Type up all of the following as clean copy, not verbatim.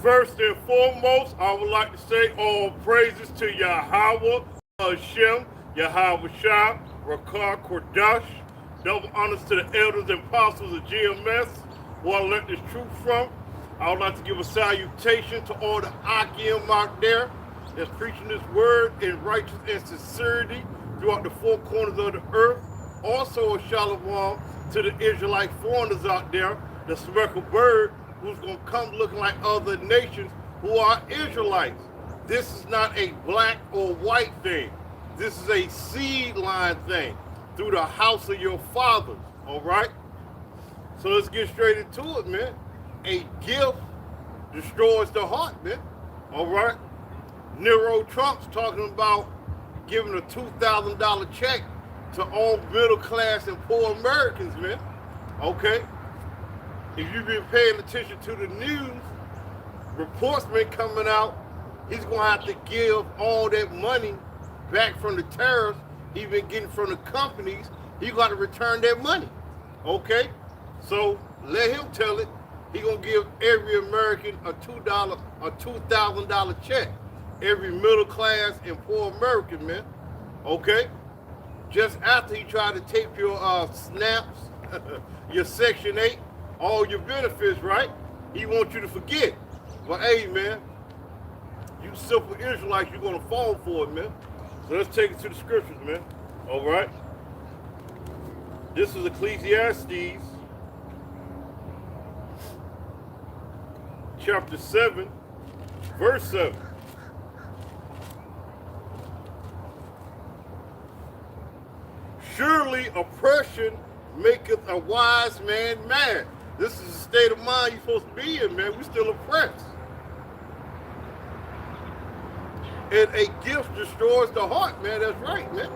First and foremost, I would like to say all praises to Yahweh, Hashem, Yahweh Shah, Rakar Kordash. Double honors to the elders and apostles of GMS, who I learned this truth from. I would like to give a salutation to all the Akim out there that's preaching this word in righteousness and sincerity throughout the four corners of the earth. Also a shalom to the Israelite foreigners out there, the speckled bird, who's going to come looking like other nations who are Israelites. This is not a black or white thing. This is a seed line thing through the house of your fathers, all right? So let's get straight into it, man. A gift destroys the heart, man, all right? Nero Trump's talking about giving a $2,000 check to all middle class and poor Americans, man, okay? If you've been paying attention to the news, reports been coming out, he's going to have to give all that money back from the tariffs he's been getting from the companies. He's got to return that money, okay? So let him tell it. He's going to give every American a $2,000 check. Every middle class and poor American, man, okay? Just after he tried to take your snaps, your Section 8, all your benefits, right? He wants you to forget. But hey, man, you simple Israelites, you're going to fall for it, man. So let's take it to the scriptures, man. All right? This is Ecclesiastes, chapter 7, verse 7. Surely oppression maketh a wise man mad. This is the state of mind you're supposed to be in, man. We're still oppressed. And a gift destroys the heart, man. That's right, man.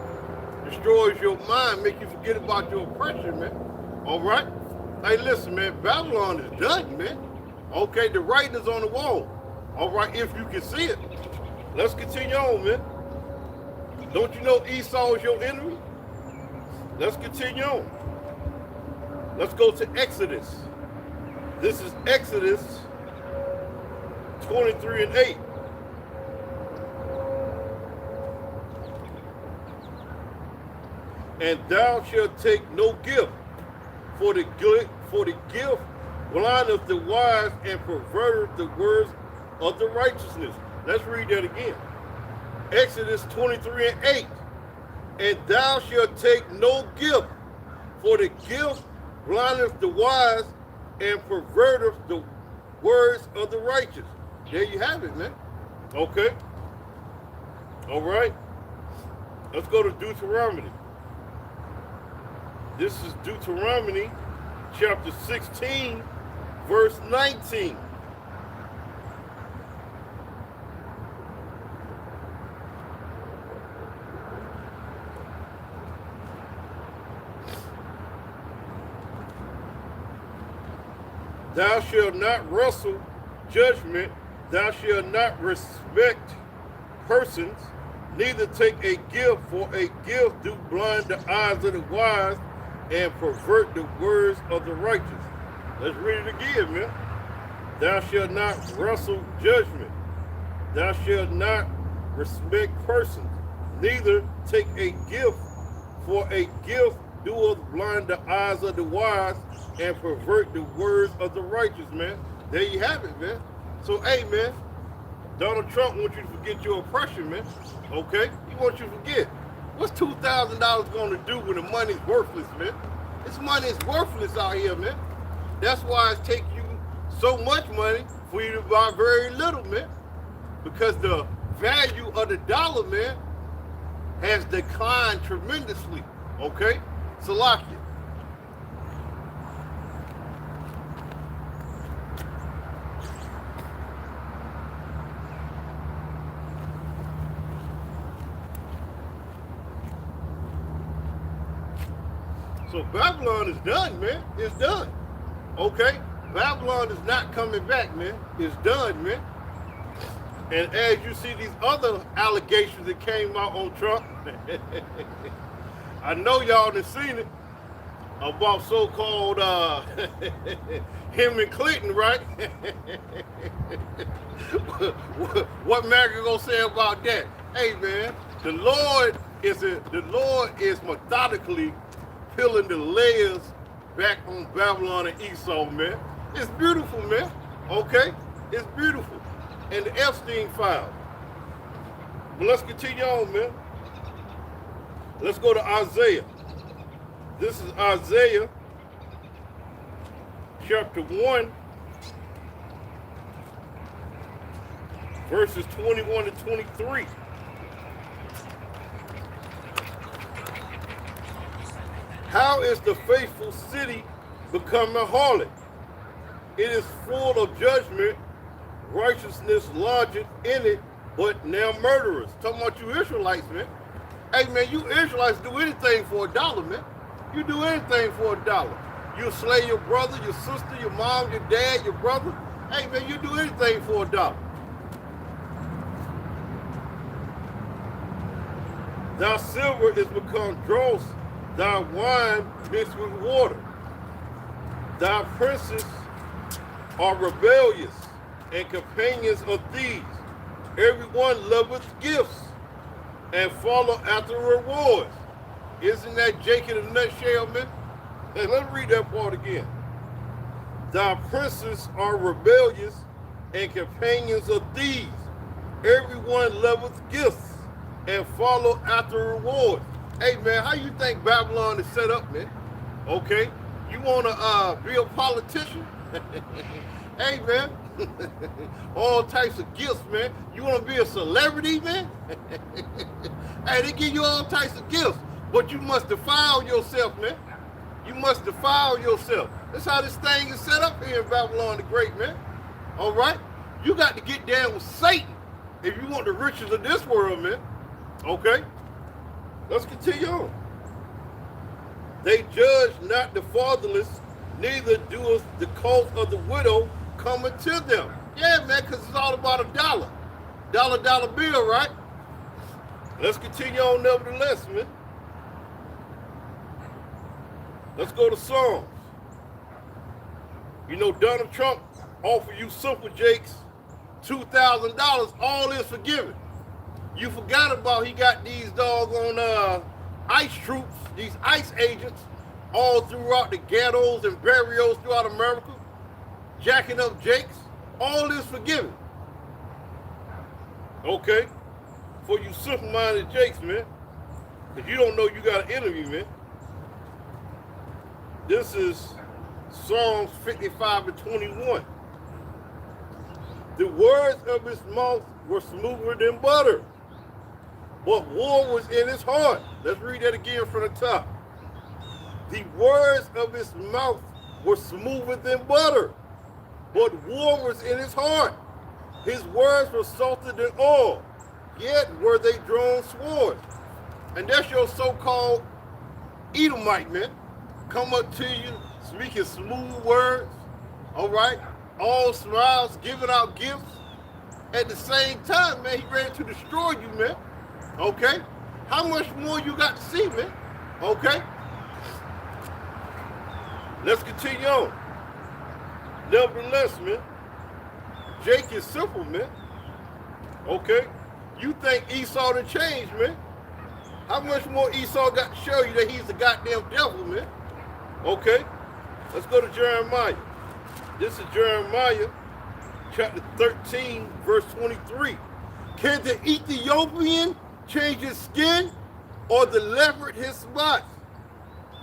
Destroys your mind, make you forget about your oppression, man. All right? Hey, listen, man. Babylon is done, man. Okay, the writing is on the wall. All right, if you can see it. Let's continue on, man. Don't you know Esau is your enemy? Let's continue on. Let's go to Exodus. This is Exodus 23 and 8. And thou shalt take no gift, for the gift blindeth the wise and perverteth the words of the righteousness. Let's read that again. Exodus 23 and 8. And thou shalt take no gift, for the gift blindeth the wise and perverteth the words of the righteous. There you have it, man. Okay. All right. Let's go to Deuteronomy. This is Deuteronomy chapter 16, verse 19. Thou shalt not wrestle judgment, thou shalt not respect persons, neither take a gift, for a gift do blind the eyes of the wise and pervert the words of the righteous. Let's read it again, man. Thou shalt not wrestle judgment, thou shalt not respect persons, neither take a gift, for a gift doeth blind the eyes of the wise and pervert the words of the righteous, man. There you have it, man. So, hey, man, Donald Trump wants you to forget your oppression, man. Okay? He wants you to forget. What's $2,000 going to do when the money's worthless, man? This money is worthless out here, man. That's why it's taking you so much money for you to buy very little, man. Because the value of the dollar, man, has declined tremendously. Okay? Salakia. So Babylon is done, man. It's done. Okay? Babylon is not coming back, man. It's done, man. And as you see these other allegations that came out on Trump, I know y'all done seen it. about so-called him and Clinton, right? What America gonna say about that? Hey man, the Lord is methodically peeling the layers back on Babylon and Esau, man. It's beautiful, man. Okay? It's beautiful. And the Epstein file. But let's continue on, man. Let's go to Isaiah. This is Isaiah chapter 1, verses 21 to 23. How is the faithful city become a harlot? It is full of judgment, righteousness lodgeth in it, but now murderers. Talking about you Israelites, man. Hey, man, you Israelites do anything for $1, man. You do anything for $1. You slay your brother, your sister, your mom, your dad, your brother. Hey, man, you do anything for $1. Thy silver is become dross, thy wine mixed with water. Thy princes are rebellious and companions of thieves. Everyone loveth gifts and follow after rewards. Isn't that Jake in a nutshell, man? Hey, let's read that part again. Thy princes are rebellious and companions of thieves. Everyone loveth gifts and follow after rewards. Hey, man, how you think Babylon is set up, man? Okay, you want to be a politician? Hey, man, all types of gifts, man. You want to be a celebrity, man? Hey, they give you all types of gifts, but you must defile yourself, man. You must defile yourself. That's how this thing is set up here in Babylon the Great, man. All right? You got to get down with Satan if you want the riches of this world, man. Okay? Let's continue on. They judge not the fatherless, neither doeth the cause of the widow coming to them. Yeah, man, because it's all about $1. Dollar bill, right? Let's continue on nevertheless, man. Let's go to Psalms. You know, Donald Trump offered you Simple Jakes $2,000, all is forgiven. You forgot about he got these doggone ICE troops, these ICE agents, all throughout the ghettos and barrios throughout America, jacking up Jakes. All is forgiven. Okay? For you simple-minded Jakes, man. Because you don't know you got an enemy, man. This is Psalms 55 and 21. The words of his mouth were smoother than butter, but war was in his heart. Let's read that again from the top. The words of his mouth were smoother than butter, but war was in his heart. His words were salter than oil, yet were they drawn swords. And that's your so-called Edomite, man. Come up to you, speaking smooth words, all right? All smiles, giving out gifts. At the same time, man, he ready to destroy you, man. Okay? How much more you got to see, man? Okay? Let's continue on. Nevertheless, man, Jake is simple, man. Okay? You think Esau done changed, man. How much more Esau got to show you that he's the goddamn devil, man? Okay? Let's go to Jeremiah. This is Jeremiah chapter 13, verse 23. Can the Ethiopian change his skin, or the leopard his spots?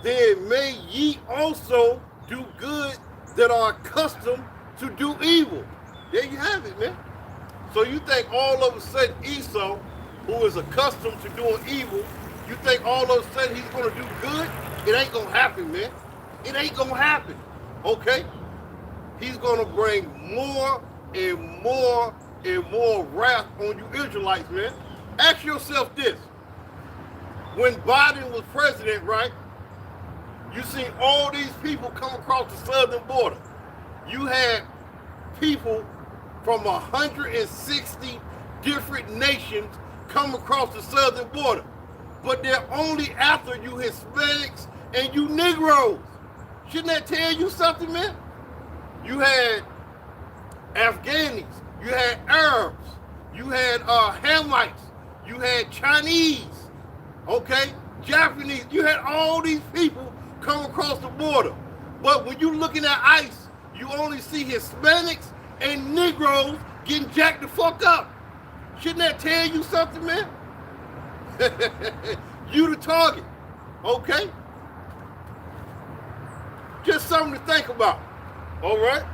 Then may ye also do good that are accustomed to do evil. There you have it, man. So you think all of a sudden Esau, who is accustomed to doing evil, you think all of a sudden he's going to do good? It ain't going to happen, man. It ain't going to happen, okay? He's going to bring more and more and more wrath on you Israelites, man. Ask yourself this. When Biden was president, right, you seen all these people come across the southern border. You had people from 160 different nations come across the southern border. But they're only after you Hispanics and you Negroes. Shouldn't that tell you something, man? You had Afghanis, you had Arabs, you had Hamites, you had Chinese, okay, Japanese. You had all these people come across the border. But when you're looking at ICE, you only see Hispanics and Negroes getting jacked the fuck up. Shouldn't that tell you something, man? You the target, okay? Just something to think about, all right?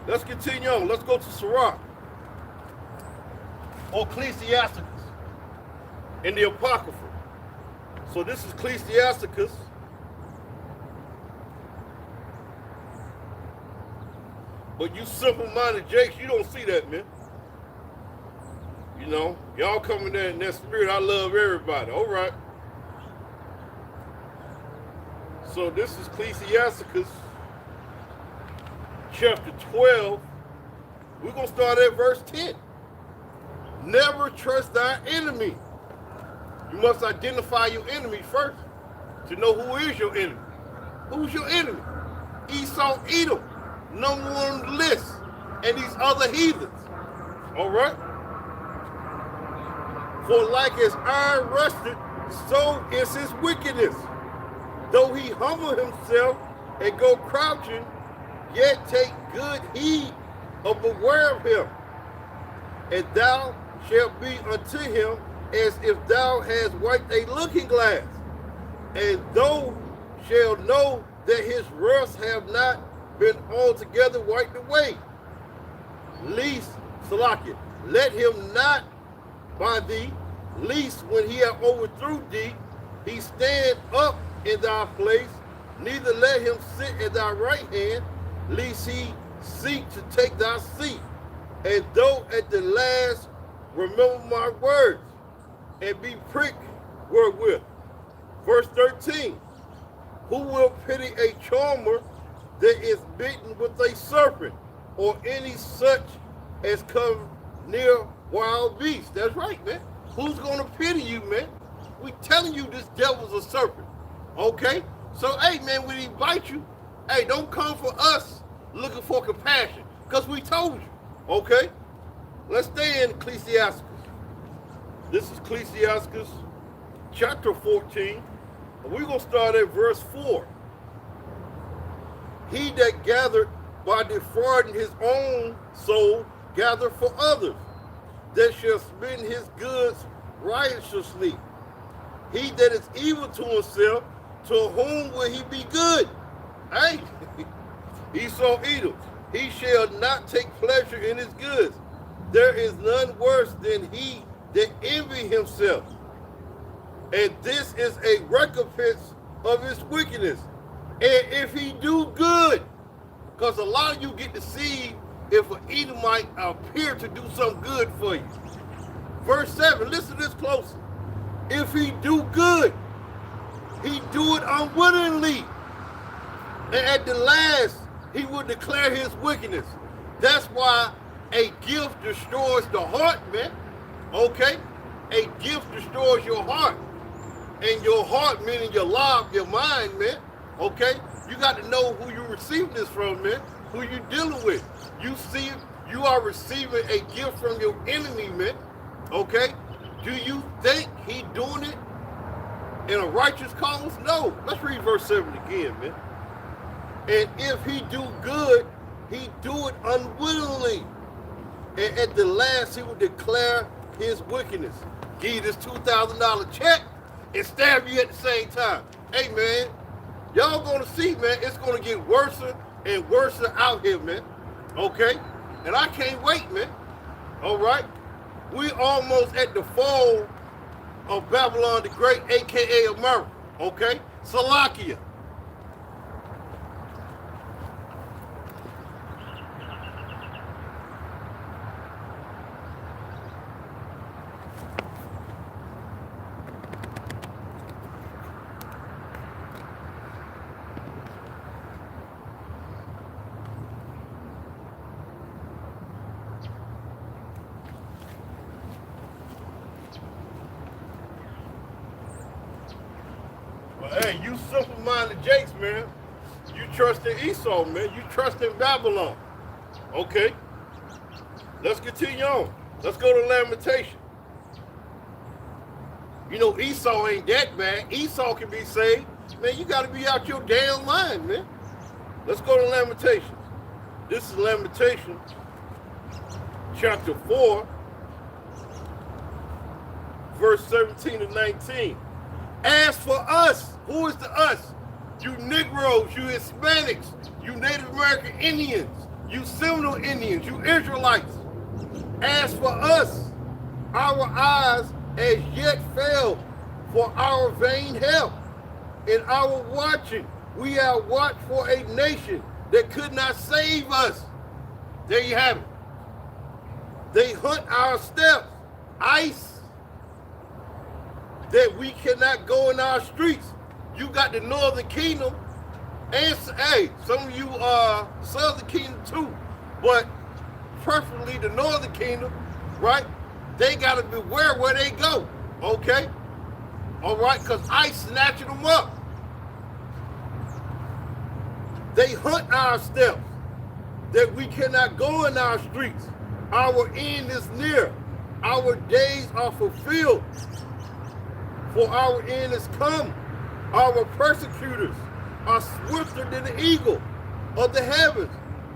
Let's continue on. Let's go to Sirach, or Ecclesiasticus, in the Apocrypha. So this is Ecclesiasticus. But you simple-minded Jakes, you don't see that, man. You know, y'all coming there in that spirit, I love everybody. All right. So this is Ecclesiasticus chapter 12. We're going to start at verse 10. Never trust thy enemy. You must identify your enemy first to know who is your enemy. Who's your enemy? Esau, Edom, number one on the list, and these other heathens. All right? For like as iron rusted, so is his wickedness. Though he humble himself and go crouching, yet take good heed of beware of him. And thou shalt be unto him as if thou hast wiped a looking glass. And thou shalt know that his rust have not been altogether wiped away. Least, Salakia, let him not by thee, least when he hath overthrew thee, he stand up in thy place, neither let him sit at thy right hand, lest he seek to take thy seat. And though at the last remember my words, and be pricked wherewith. Verse 13, who will pity a charmer that is bitten with a serpent, or any such as come near wild beasts? That's right, man. Who's going to pity you, man? We telling you this devil's a serpent, okay? So, hey, man, when he bite you, hey, don't come for us looking for compassion, because we told you, okay? Let's stay in Ecclesiasticus. This is Ecclesiasticus chapter 14, and we're going to start at verse 4. He that gathered by defrauding his own soul, gather for others, that shall spend his goods righteously. He that is evil to himself, to whom will he be good? Hey, Esau Edom, he shall not take pleasure in his goods. There is none worse than he that envy himself. And this is a recompense of his wickedness. And if he do good, because a lot of you get deceived if an Edomite appear to do some good for you. Verse 7, listen to this closely. If he do good, he do it unwittingly. And at the last, he will declare his wickedness. That's why a gift destroys the heart, man. Okay? A gift destroys your heart. And your heart, meaning your life, your mind, man. Okay? You got to know who you're receiving this from, man. Who you dealing with. You see, you are receiving a gift from your enemy, man. Okay? Do you think he doing it in a righteous cause? No. Let's read verse 7 again, man. And if he do good, he do it unwittingly. And at the last, he will declare his wickedness. Give you this $2,000 check and stab you at the same time. Hey, man, y'all gonna see, man, it's gonna get worse and worse out here, man. Okay? And I can't wait, man. All right? We almost at the fall of Babylon the Great, a.k.a. America. Okay? Salakia. Hey, you simple-minded Jakes, man. You trust in Esau, man. You trust in Babylon. Okay. Let's continue on. Let's go to Lamentation. You know, Esau ain't that bad. Esau can be saved. Man, you got to be out your damn mind, man. Let's go to Lamentations. This is Lamentations, chapter 4, verse 17 and 19. As for us, who is the us? You Negroes, you Hispanics, you Native American Indians, you Seminole Indians, you Israelites. As for us, our eyes as yet failed for our vain help. In our watching, we have watched for a nation that could not save us. There you have it. They hunt our steps, ice, that we cannot go in our streets. You got the Northern Kingdom, and hey, some of you are Southern Kingdom too, but preferably the Northern Kingdom, right? They got to beware where they go, okay? All right, because ICE snatching them up. They hunt our steps, that we cannot go in our streets. Our end is near. Our days are fulfilled, for our end is come. Our persecutors are swifter than the eagle of the heavens.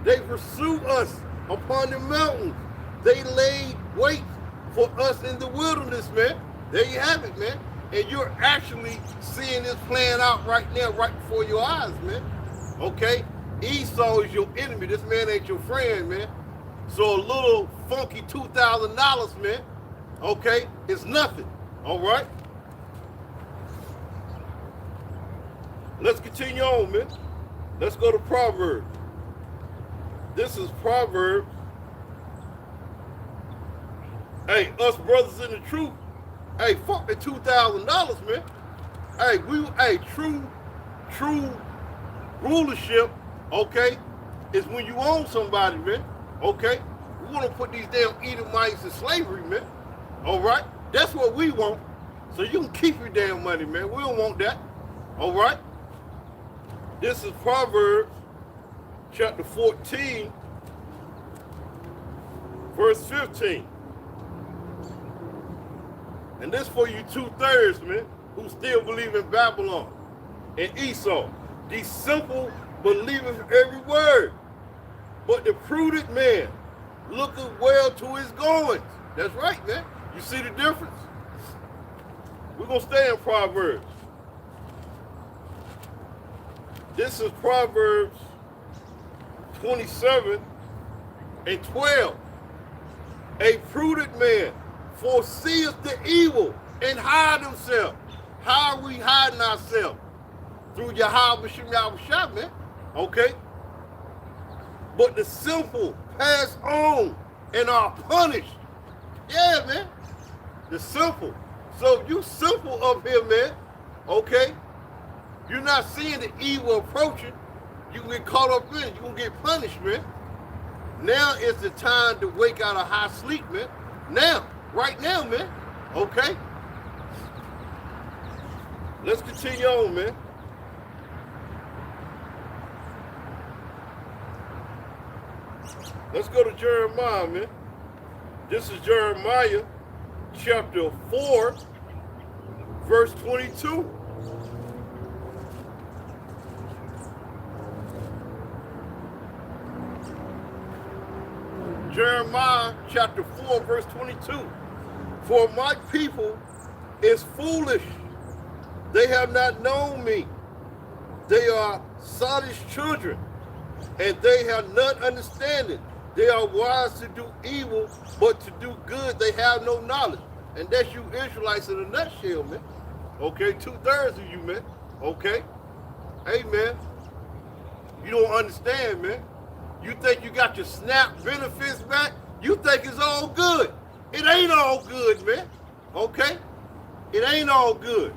They pursue us upon the mountains. They laid wait for us in the wilderness, man. There you have it, man. And you're actually seeing this playing out right now, right before your eyes, man. Okay? Esau is your enemy. This man ain't your friend, man. So a little funky $2,000, man, okay, is nothing, all right? Let's continue on, man. Let's go to Proverbs. This is Proverbs. Hey, us brothers in the truth. Hey, fuck the $2,000, man. Hey, true rulership, okay, is when you own somebody, man. Okay? We want to put these damn Edomites in slavery, man. All right? That's what we want. So you can keep your damn money, man. We don't want that. All right? This is Proverbs chapter 14, verse 15. And this for you 2/3, man, who still believe in Babylon and Esau. These simple believers every word. But the prudent man looketh well to his goings. That's right, man. You see the difference? We're going to stay in Proverbs. This is Proverbs 27 and 12. A prudent man foreseeth the evil and hide himself. How are we hiding ourselves? Through Yahweh Shem Yahweh, man. Okay? But the simple pass on and are punished. Yeah, man. The simple. So you simple up here, man. Okay? You're not seeing the evil approaching. You can get caught up in it. You can get punished, man. Now is the time to wake out of high sleep, man. Now. Right now, man. Okay? Let's continue on, man. Let's go to Jeremiah, man. This is Jeremiah chapter 4, verse 22. Jeremiah chapter 4, verse 22. For my people is foolish. They have not known me. They are sottish children, and they have none understanding. They are wise to do evil, but to do good they have no knowledge. And that's you Israelites in a nutshell, man. Okay, 2/3 of you, man. Okay? Hey, man. You don't understand, man. You think you got your SNAP benefits back? You think it's all good. It ain't all good, man. Okay? It ain't all good.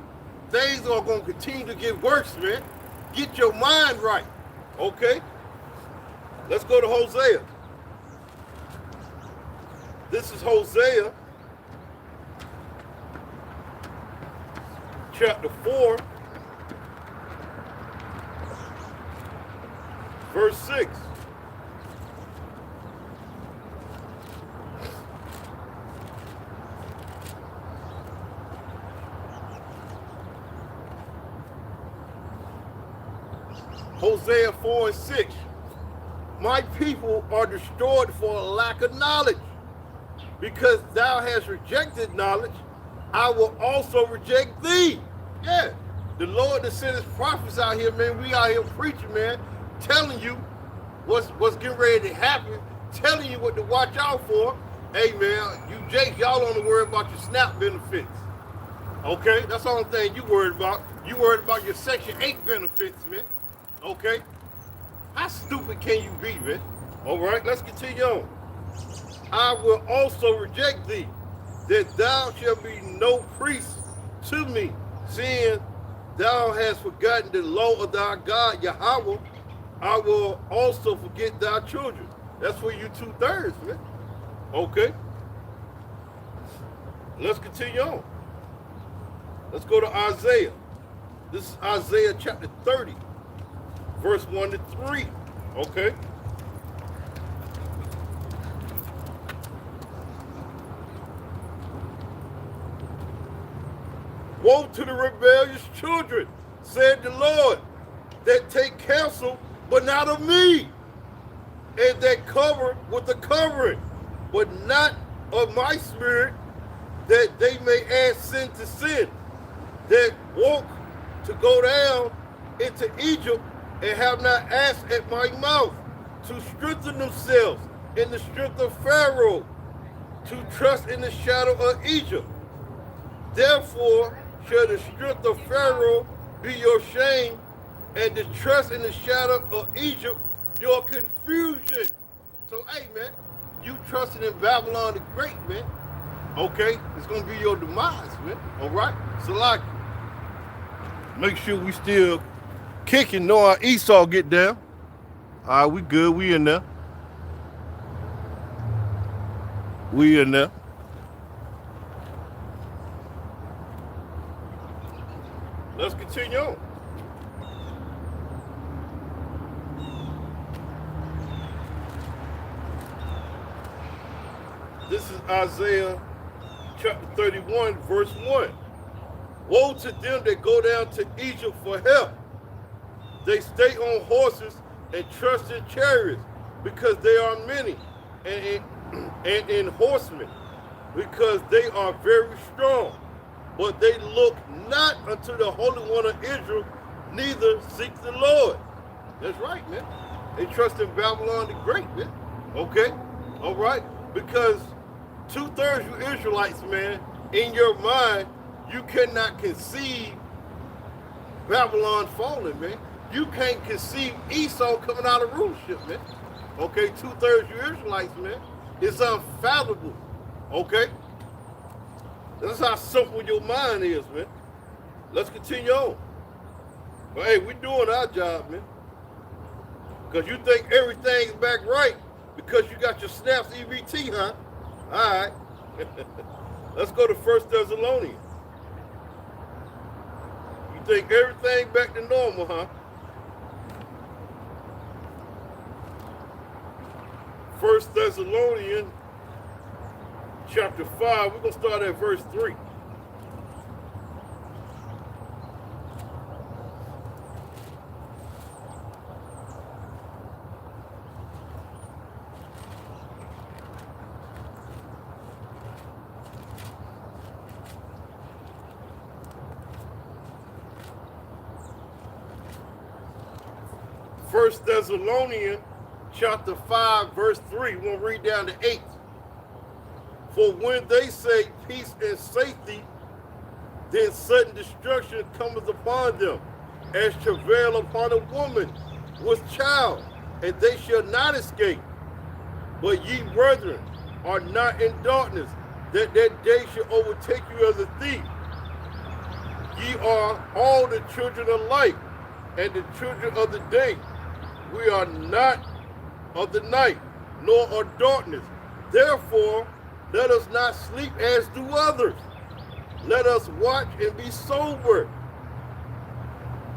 Things are going to continue to get worse, man. Get your mind right. Okay? Let's go to Hosea. This is Hosea chapter 4, verse 6. Hosea 4 and 6. My people are destroyed for a lack of knowledge. Because thou hast rejected knowledge, I will also reject thee. Yeah. The Lord that sent his prophets out here, man, we out here preaching, man, telling you what's getting ready to happen, telling you what to watch out for. Hey, man, you Jakes, y'all don't worry about your SNAP benefits. Okay? That's the only thing you worried about. You worried about your Section 8 benefits, man. Okay? How stupid can you be, man? All right, let's continue on. I will also reject thee, that thou shalt be no priest to me, seeing thou hast forgotten the law of thy God, Yahweh. I will also forget thy children. That's for you 2/3, man. Okay. Let's continue on. Let's go to Isaiah. This is Isaiah chapter 30, verse 1 to 3. Okay. Woe to the rebellious children, said the Lord, that take counsel, but not of me, and that cover with the covering, but not of my spirit, that they may add sin to sin, that walk to go down into Egypt and have not asked at my mouth, to strengthen themselves in the strength of Pharaoh, to trust in the shadow of Egypt. Therefore shall the strength of Pharaoh be your shame, and the trust in the shadow of Egypt your confusion. So, hey, man, you trusting in Babylon the Great, man. Okay, it's going to be your demise, man. All right? Salaki. Make sure we still kicking, know our Esau get down. All right, we good. We in there. We in there. Let's continue on. This is Isaiah chapter 31, verse 1. Woe to them that go down to Egypt for help. They stay on horses and trust in chariots, because they are many, and in horsemen, because they are very strong. But they look not unto the Holy One of Israel, neither seek the Lord. That's right, man. They trust in Babylon the Great, man. Okay? All right? Because 2/3 you Israelites, man, in your mind, you cannot conceive Babylon falling, man. You can't conceive Esau coming out of rulership, man. Okay? 2/3 you Israelites, man. It's unfathomable. Okay? That's how simple your mind is, man. Let's continue on. But hey, we're doing our job, man. Because you think everything's back right because you got your snaps EBT, huh? All right. Let's go to 1 Thessalonians. You think everything back to normal, huh? 1 Thessalonians chapter 5, we're going to start at verse 3. First Thessalonians chapter 5, verse 3. We're going to read down to 8. For when they say peace and safety, then sudden destruction cometh upon them, as travail upon a woman with child, and they shall not escape. But ye, brethren, are not in darkness, that that day shall overtake you as a thief. Ye are all the children of light, and the children of the day. We are not of the night, nor of darkness. Therefore, let us not sleep as do others. Let us watch and be sober.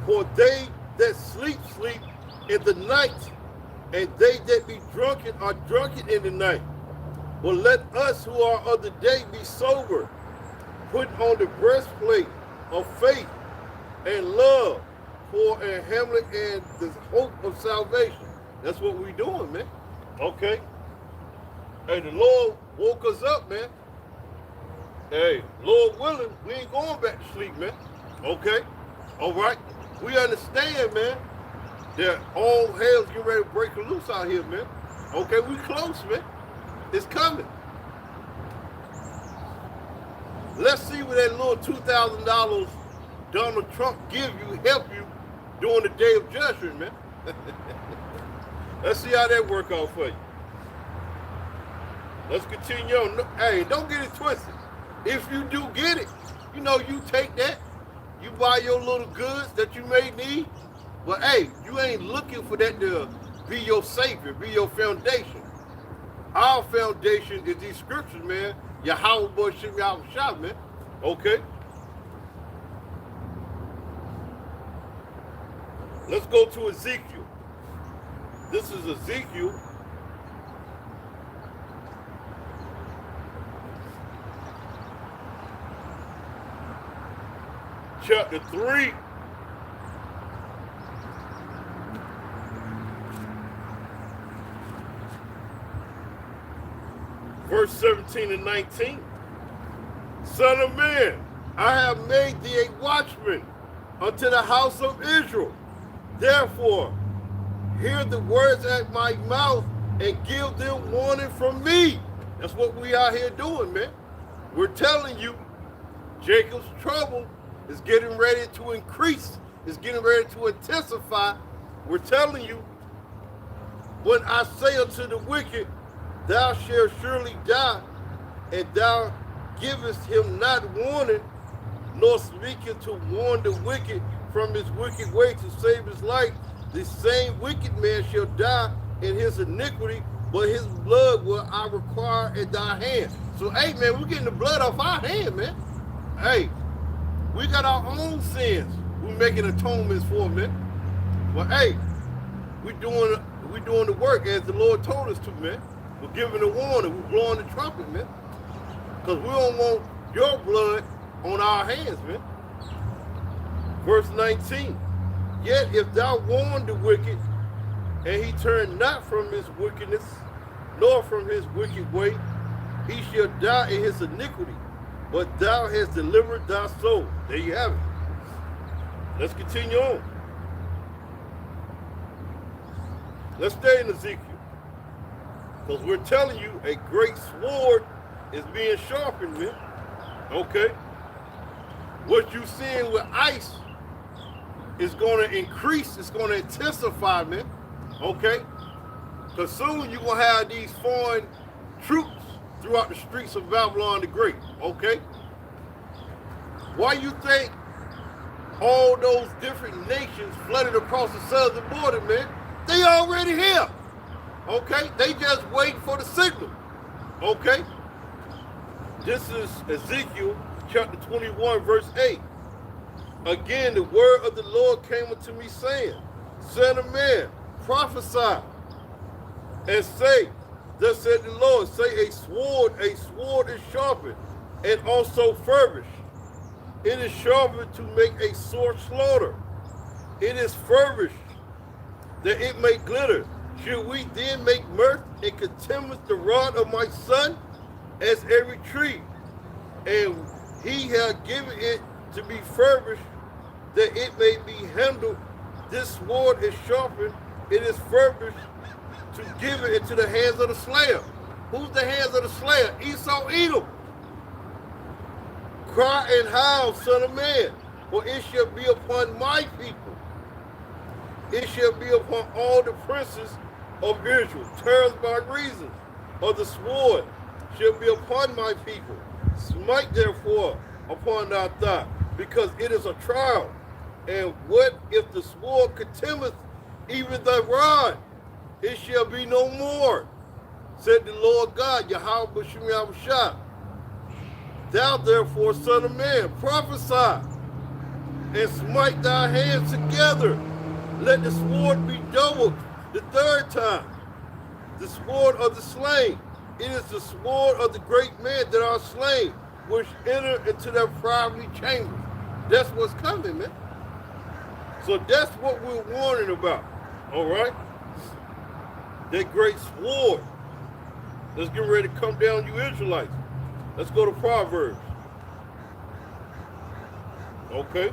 For they that sleep, sleep in the night, and they that be drunken are drunken in the night. But let us who are of the day be sober, putting on the breastplate of faith and love, for a helmet and the hope of salvation. That's what we doing, man. Okay? Hey, the Lord woke us up, man. Hey, Lord willing, we ain't going back to sleep, man. Okay? All right? We understand, man, that all hell's getting ready to break loose out here, man. Okay, we close, man. It's coming. Let's see what that little $2,000 Donald Trump give you, help you during the day of judgment, man. Let's see how that work out for you. Let's continue on. Hey, don't get it twisted. If you do get it, you know, you take that, you buy your little goods that you may need, but hey, you ain't looking for that to be your savior, be your foundation. Our foundation is these scriptures, man. Yahweh Bashim Yahweh Shah, man. Okay? Let's go to Ezekiel. This is Ezekiel chapter 3. Verse 17 and 19. Son of man, I have made thee a watchman unto the house of Israel. Therefore, hear the words at my mouth and give them warning from me. That's what we out here doing, man. We're telling you, Jacob's trouble is getting ready to increase. It's getting ready to intensify. We're telling you, when I say unto the wicked, thou shalt surely die, and thou givest him not warning, nor speaking to warn the wicked from his wicked way to save his life, the same wicked man shall die in his iniquity, but his blood will I require at thy hand. So, hey, man, we're getting the blood off our hand, man. Hey, we got our own sins we're making atonements for, man. But, hey, we're doing the work as the Lord told us to, man. We're giving a warning. We're blowing the trumpet, man. Because we don't want your blood on our hands, man. Verse 19. Yet if thou warn the wicked, and he turn not from his wickedness, nor from his wicked way, he shall die in his iniquity. But thou hast delivered thy soul. There you have it. Let's continue on. Let's stay in Ezekiel. Because we're telling you a great sword is being sharpened, man. Okay? What you seeing with ice is going to increase. It's going to intensify, man. Okay? Because soon you're going to have these foreign troops throughout the streets of Babylon the Great. Okay? Why you think all those different nations flooded across the southern border, man? They already here. Okay? They just wait for the signal. Okay? This is Ezekiel chapter 21, verse 8. Again, the word of the Lord came unto me, saying, Son of man, prophesy, and say, thus said the Lord, say a sword is sharpened, and also furbished. It is sharpened to make a sore slaughter. It is furbished, that it may glitter. Should we then make mirth and contempt the rod of my son as every tree? And he hath given it to be furbished, that it may be handled. This sword is sharpened, it is furbished to give it into the hands of the slayer. Who's the hands of the slayer? Esau, Edom. Cry and howl, son of man, for it shall be upon my people. It shall be upon all the princes of Israel. Terrors by reason of the sword shall be upon my people. Smite therefore upon thy thigh, because it is a trial. And what if the sword contemneth even thy rod? It shall be no more, said the Lord God, Yahweh Bashim Yahweh Shah. Thou therefore, son of man, prophesy, and smite thy hands together. Let the sword be doubled The third time, the sword of the slain. It is the sword of the great men that are slain, which enter into their private chambers. That's what's coming, man. So that's what we're warning about. All right? That great sword that's getting ready to come down, you Israelites. Let's go to Proverbs. Okay?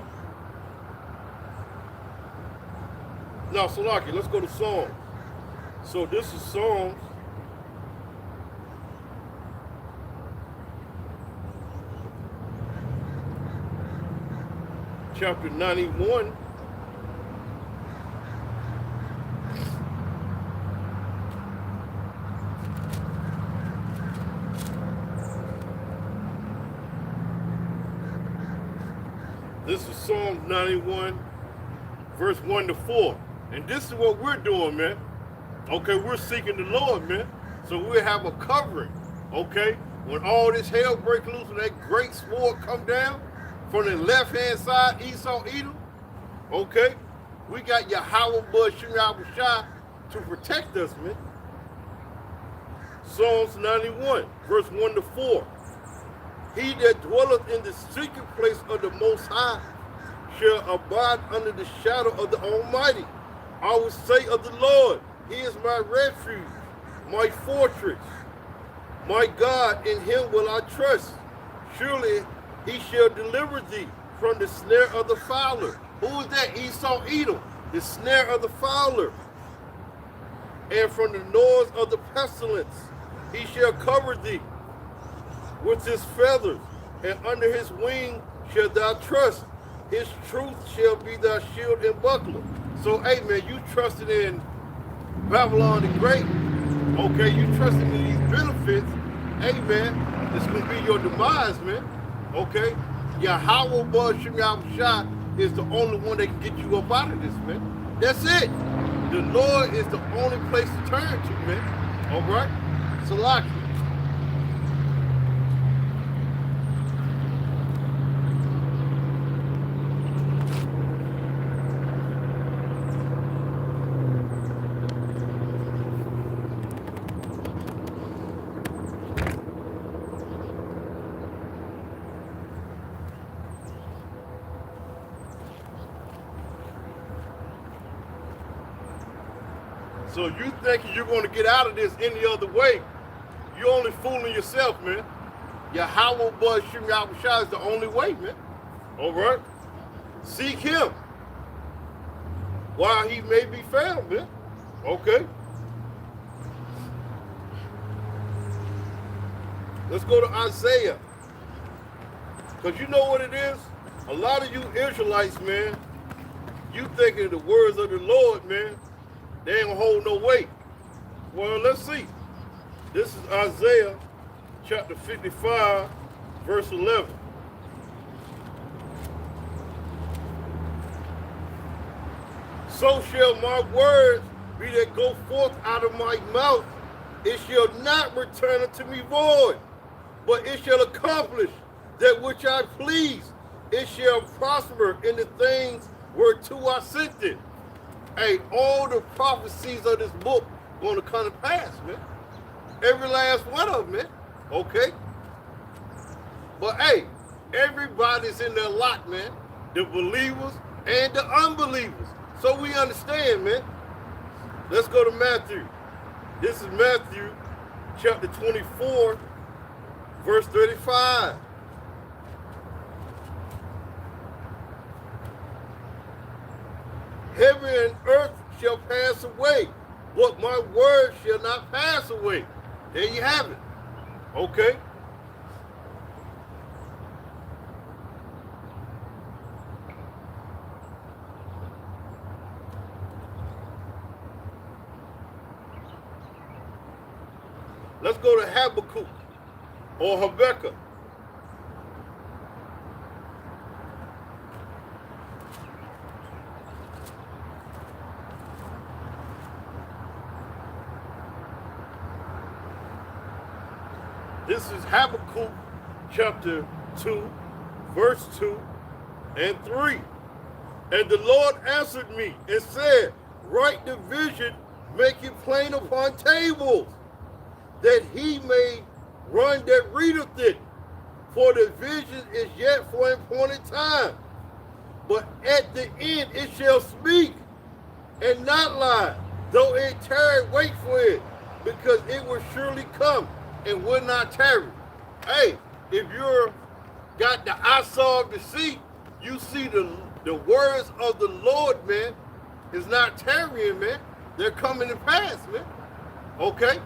Now, Salaki, let's go to Psalms. So this is Psalms. Chapter 91. This is Psalms 91, verse 1 to 4. And this is what we're doing, man. Okay, we're seeking the Lord, man. So we'll have a covering, okay? When all this hell break loose and that great sword come down from the left-hand side, Esau, Edom, okay? We got Yahweh Bashim Yahushua to protect us, man. Psalms 91, verse 1 to 4. He that dwelleth in the secret place of the Most High shall abide under the shadow of the Almighty. I will say of the Lord, He is my refuge, my fortress, my God, in Him will I trust. Surely He shall deliver thee from the snare of the fowler. Who is that? Esau, Edom, the snare of the fowler, and from the noise of the pestilence. He shall cover thee with his feathers, and under his wing shalt thou trust. His truth shall be thy shield and buckler. So, hey, man, you trusted in Babylon the Great. Okay, you trusted in these benefits. Hey, man, it's going to be your demise, man. Okay? Yahweh Bashim Yahushua is the only one that can get you up out of this, man. That's it. The Lord is the only place to turn to, man. All right? Salaki. So you thinking you're going to get out of this any other way, you're only fooling yourself, man. Yahweh Bashim Yahushua is the only way, man. All right? Seek Him while He may be found, man. Okay? Let's go to Isaiah. Because you know what it is? A lot of you Israelites, man, you thinking the words of the Lord, man, they ain't gonna hold no weight. Well, let's see. This is Isaiah chapter 55, verse 11. So shall my words be that go forth out of my mouth. It shall not return unto me void, but it shall accomplish that which I please. It shall prosper in the things whereto I sent it. Hey, all the prophecies of this book going to come to pass, man. Every last one of them, man. Okay? But hey, everybody's in their lot, man. The believers and the unbelievers. So we understand, man. Let's go to Matthew. This is Matthew chapter 24, verse 35. Heaven and earth shall pass away, but my word shall not pass away. There you have it. Okay? Let's go to Habakkuk or Habakkuk. This is Habakkuk chapter 2, verse 2 and 3. And the Lord answered me and said, write the vision make it plain upon tables, that he may run that readeth it. For the vision is yet for an appointed time, but at the end it shall speak and not lie. Though it tarry, wait for it, because it will surely come and will not tarry. Hey, if you're got the eyesight of the sea, you see the words of the Lord, man, is not tarrying, man. They're coming to pass, man. Okay?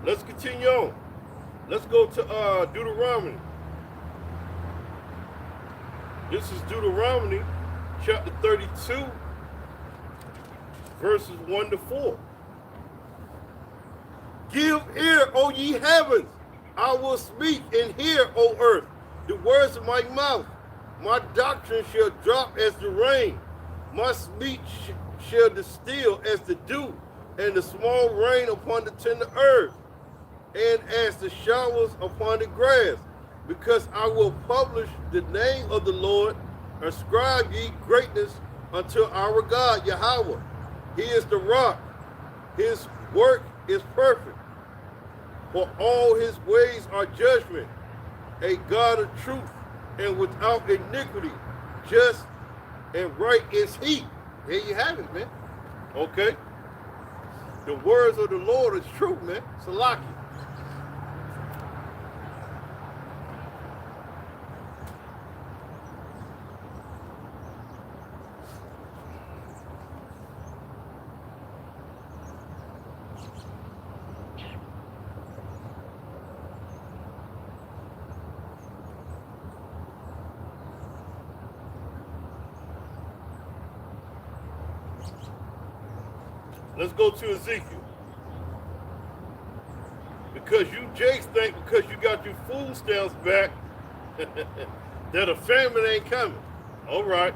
Let's continue on. Let's go to Deuteronomy. This is Deuteronomy chapter 32, verses 1 to 4. Give ear, O ye heavens, I will speak, and hear, O earth, the words of my mouth. My doctrine shall drop as the rain. My speech shall distill as the dew, and the small rain upon the tender earth, and as the showers upon the grass. Because I will publish the name of the Lord, ascribe ye greatness unto our God, Yahweh. He is the rock. His work is perfect. For all his ways are judgment, a God of truth, and without iniquity, just and right is he. There you have it, man. Okay? The words of the Lord is true, man. Salaki. Let's go to Ezekiel. Because you Jakes think because you got your food stamps back that a famine ain't coming. All right.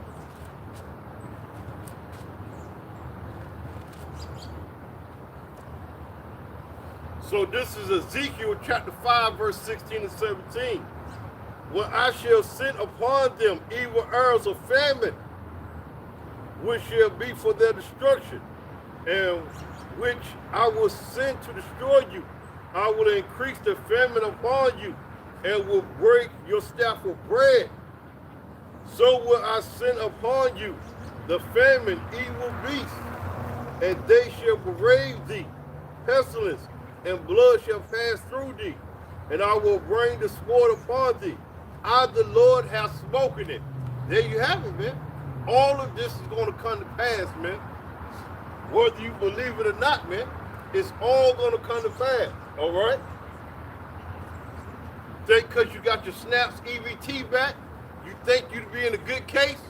So this is Ezekiel chapter 5, verse 16 and 17. When I shall send upon them evil arrows of famine, which shall be for their destruction, and which I will send to destroy you. I will increase the famine upon you, and will break your staff of bread. So will I send upon you the famine, evil beasts, and they shall brave thee. Pestilence and blood shall pass through thee, and I will bring the sword upon thee. I, the Lord, have spoken it. There you have it, man. All of this is going to come to pass, man. Whether you believe it or not, man, it's all going to come to pass, all right? Think because you got your Snaps EBT back, you think you'd be in a good case?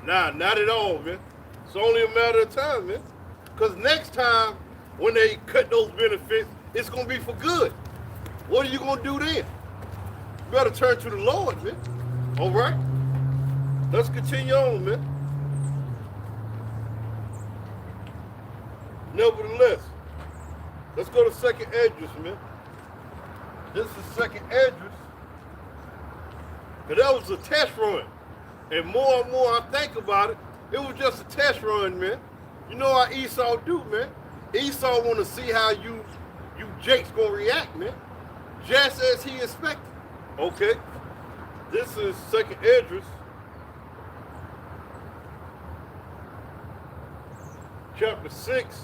Nah, not at all, man. It's only a matter of time, man. Because next time, when they cut those benefits, it's going to be for good. What are you going to do then? You better turn to the Lord, man. All right? Let's continue on, man. Nevertheless, let's go to Second Esdras, man. This is Second Esdras. Because that was a test run. And more I think about it, it was just a test run, man. You know how Esau do, man. Esau want to see how you Jakes gonna react, man. Just as he expected. Okay. This is Second Esdras, chapter 6.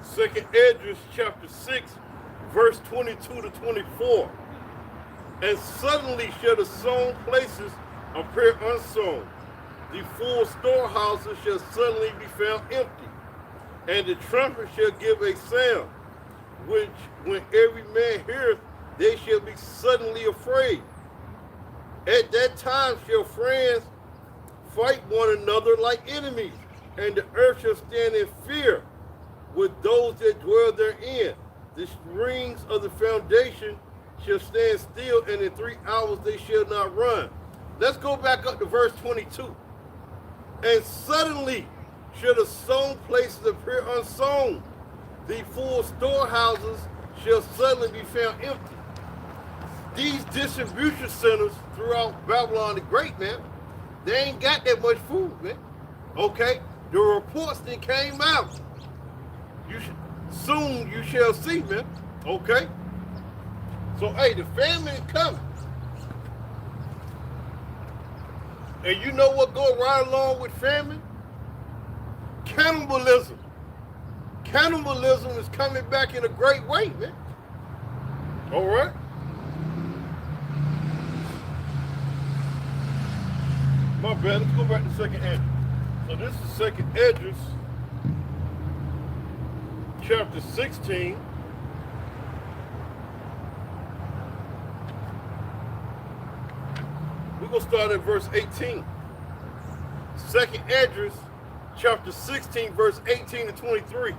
Second Esdras chapter 6, verse 22 to 24. And suddenly shall the sown places appear unsown. The full storehouses shall suddenly be found empty. And the trumpet shall give a sound, which when every man heareth, they shall be suddenly afraid. At that time shall friends fight one another like enemies, and the earth shall stand in fear with those that dwell therein. The springs of the foundation shall stand still, and in 3 hours they shall not run. Let's go back up to verse 22. And suddenly shall the sown places appear unsown. The full storehouses shall suddenly be found empty. These distribution centers throughout Babylon the Great, man, they ain't got that much food, man. Okay? The reports that came out. Soon you shall see, man. Okay? So, hey, the famine is coming. And you know what goes right along with famine? Cannibalism. Cannibalism is coming back in a great way, man. All right? My bad. Let's go back to second Esdras. So this is second Esdras, chapter 16. We're going to start at verse 18. Second Esdras, chapter 16, verse 18 to 23.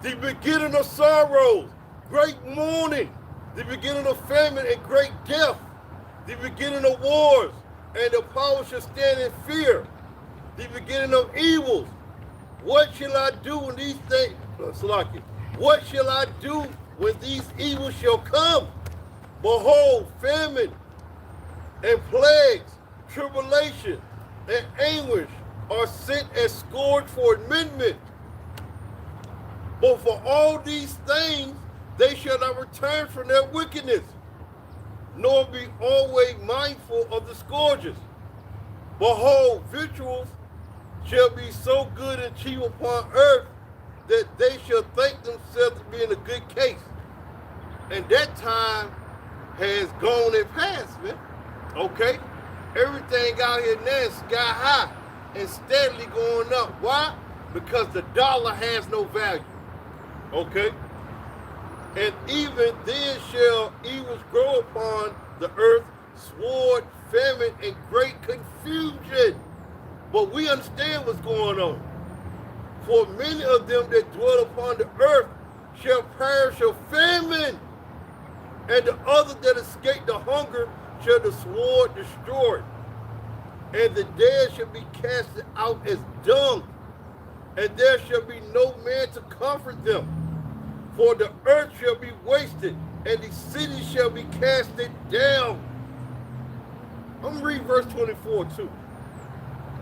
The beginning of sorrows, great mourning, the beginning of famine and great death, the beginning of wars, and the power shall stand in fear, the beginning of evils. What shall I do when these things, what shall I do when these evils shall come? Behold, famine and plagues, tribulation and anguish are sent as scourge for amendment. But for all these things, they shall not return from their wickedness, nor be always mindful of the scourges. Behold, victuals shall be so good and cheap upon earth that they shall think themselves to be in a good case. And that time has gone and passed, man. Okay? Everything out here now is sky high and steadily going up. Why? Because the dollar has no value. Okay? And even then shall evils grow upon the earth, sword, famine, and great confusion. But we understand what's going on. For many of them that dwell upon the earth shall perish of famine, and the others that escape the hunger shall the sword destroy. And the dead shall be casted out as dung, and there shall be no man to comfort them. For the earth shall be wasted, and the city shall be casted down. I'm going to read verse 24 too.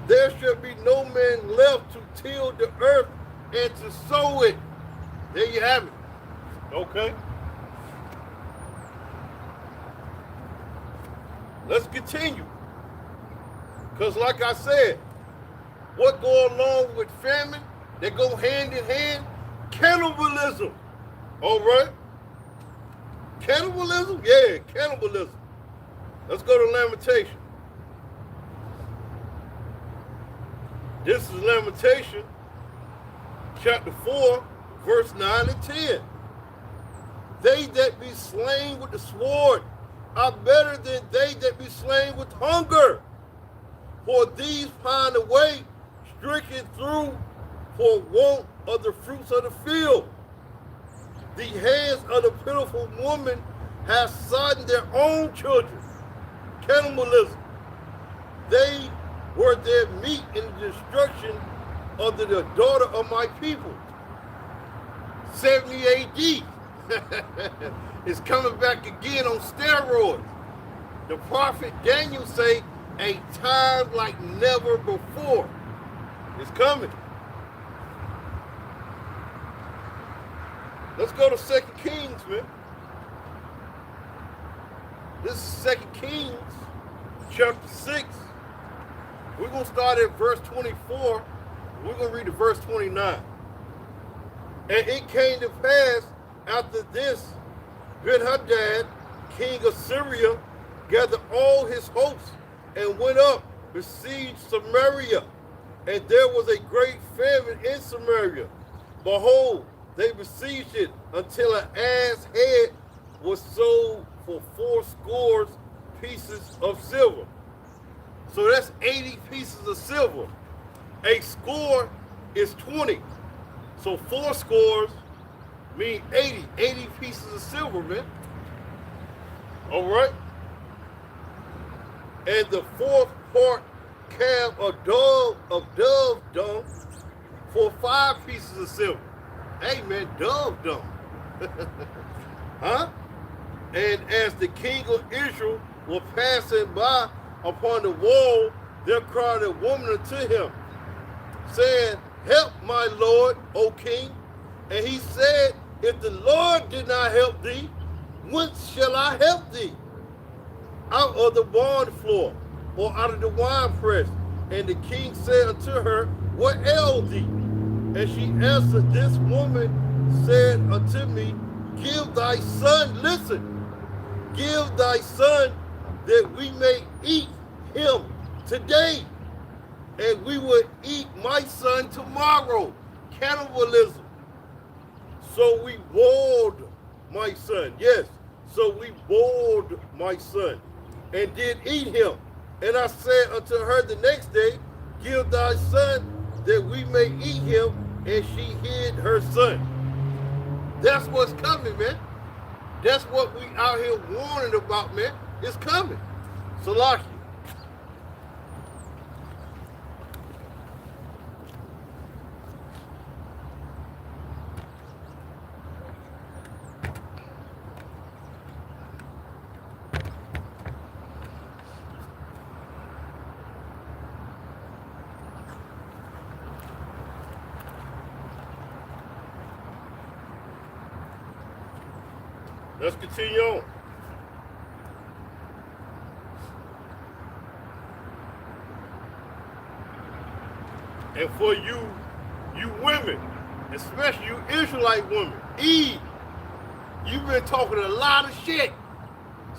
There shall be no man left to till the earth and to sow it. There you have it. Okay. Let's continue. Because like I said, what go along with famine, they go hand in hand. Cannibalism. All right? Cannibalism? Yeah, cannibalism. Let's go to Lamentation. This is Lamentation, chapter 4, verse 9 and 10. They that be slain with the sword are better than they that be slain with hunger. For these pine away, stricken through for want of the fruits of the field. The hands of the pitiful woman have sodden their own children. Cannibalism. They were their meat in the destruction of the daughter of my people. 70 AD. It's coming back again on steroids. The prophet Daniel say, a time like never before. It's coming. Let's go to 2 Kings, man. This is 2 Kings, chapter 6. We're going to start at verse 24. We're going to read to verse 29. And it came to pass after this, Ben-Hadad, king of Syria, gathered all his hosts and went up, besieged Samaria. And there was a great famine in Samaria. Behold, they besieged it until an ass head was sold for 80 pieces of silver. So that's 80 pieces of silver. A score is 20. So 4 scores mean 80 pieces of silver, man. All right? And the fourth part calf of dove dung for 5 pieces of silver. Hey man, dove dung. Huh? And as the king of Israel was passing by upon the wall, there cried a woman unto him, saying, help my lord, O king. And he said, if the Lord did not help thee, whence shall I help thee? Out of the barn floor, or out of the winepress. And the king said unto her, what ailed thee? And she answered, this woman said unto me, give thy son, listen, give thy son that we may eat him today, and we will eat my son tomorrow. Cannibalism. So we boiled my son. Yes. So we boiled my son and did eat him. And I said unto her the next day, give thy son that we may eat him. And she hid her son. That's what's coming, man. That's what we out here warning about, man. It's coming. Salaki. Let's continue on. And for you women, especially you Israelite women, Eve, you've been talking a lot of shit.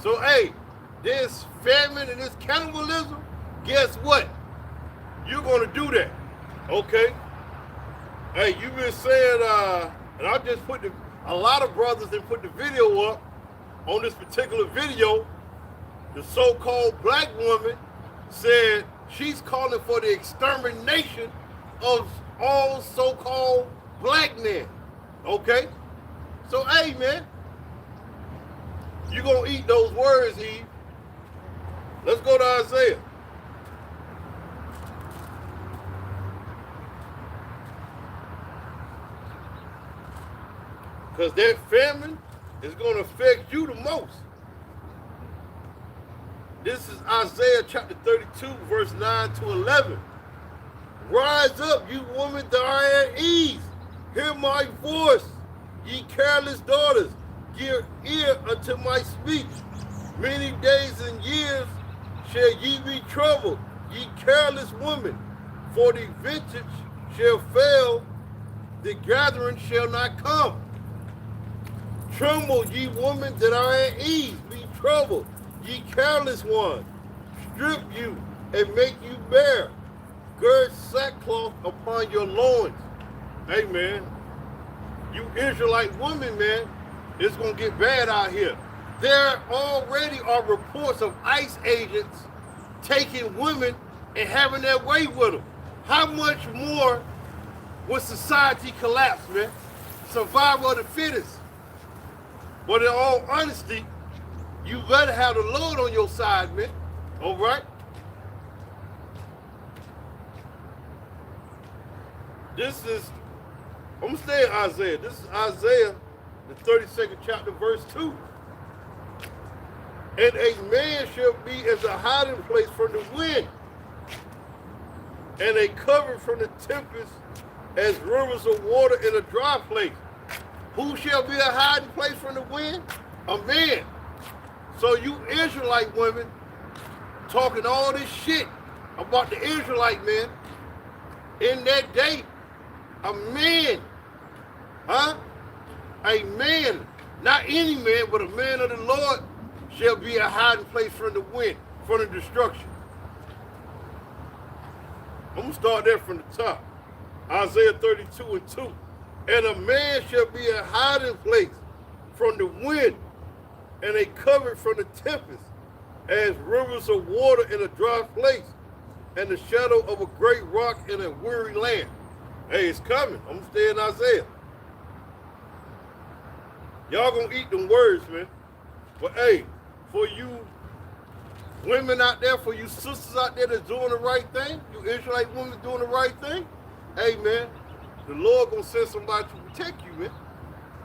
So hey, this famine and this cannibalism, guess what? You're gonna do that. Okay? Hey, you've been saying, and I just put a lot of brothers that put the video up on this particular video. The so-called black woman said she's calling for the extermination of all so-called black men. Okay? So, hey, man, you're going to eat those words, Eve. Let's go to Isaiah. Because that famine is going to affect you the most. This is Isaiah chapter 32, verse 9 to 11. Rise up, you women that are at ease. Hear my voice, ye careless daughters. Give ear unto my speech. Many days and years shall ye be troubled, ye careless women. For the vintage shall fail, the gathering shall not come. Tremble, ye women that are at ease, be troubled, ye careless ones. Strip you and make you bare. Gird sackcloth upon your loins. Hey, man, you Israelite women, man, it's going to get bad out here. There already are reports of ICE agents taking women and having their way with them. How much more would society collapse, man? Survival of the fittest. But in all honesty, you better have the Lord on your side, man. All right? This is, I'm going to stay in Isaiah. This is Isaiah, the 32nd chapter, verse 2. And a man shall be as a hiding place from the wind, and a cover from the tempest, as rivers of water in a dry place. Who shall be a hiding place from the wind? A man. So you Israelite women talking all this shit about the Israelite men, in that day, a man, a man, not any man, but a man of the Lord shall be a hiding place from the wind, from the destruction. I'm going to start there from the top. Isaiah 32 and 2. And a man shall be a hiding place from the wind, and a cover from the tempest, as rivers of water in a dry place, and the shadow of a great rock in a weary land. Hey, it's coming. I'm going to stay in Isaiah. Y'all going to eat them words, man. But hey, for you women out there, for you sisters out there that's doing the right thing, you Israelite women doing the right thing, hey man, the Lord gonna send somebody to protect you, man.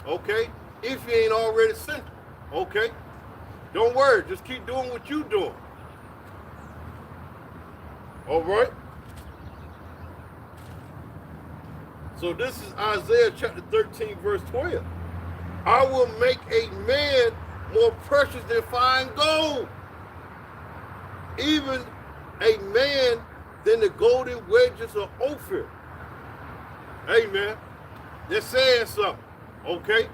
Okay? If you ain't already sent them. Okay? Don't worry, just keep doing what you doing. Alright? So this is Isaiah chapter 13, verse 12. I will make a man more precious than fine gold, even a man than the golden wedges of Ophir. Amen. They're saying something, okay?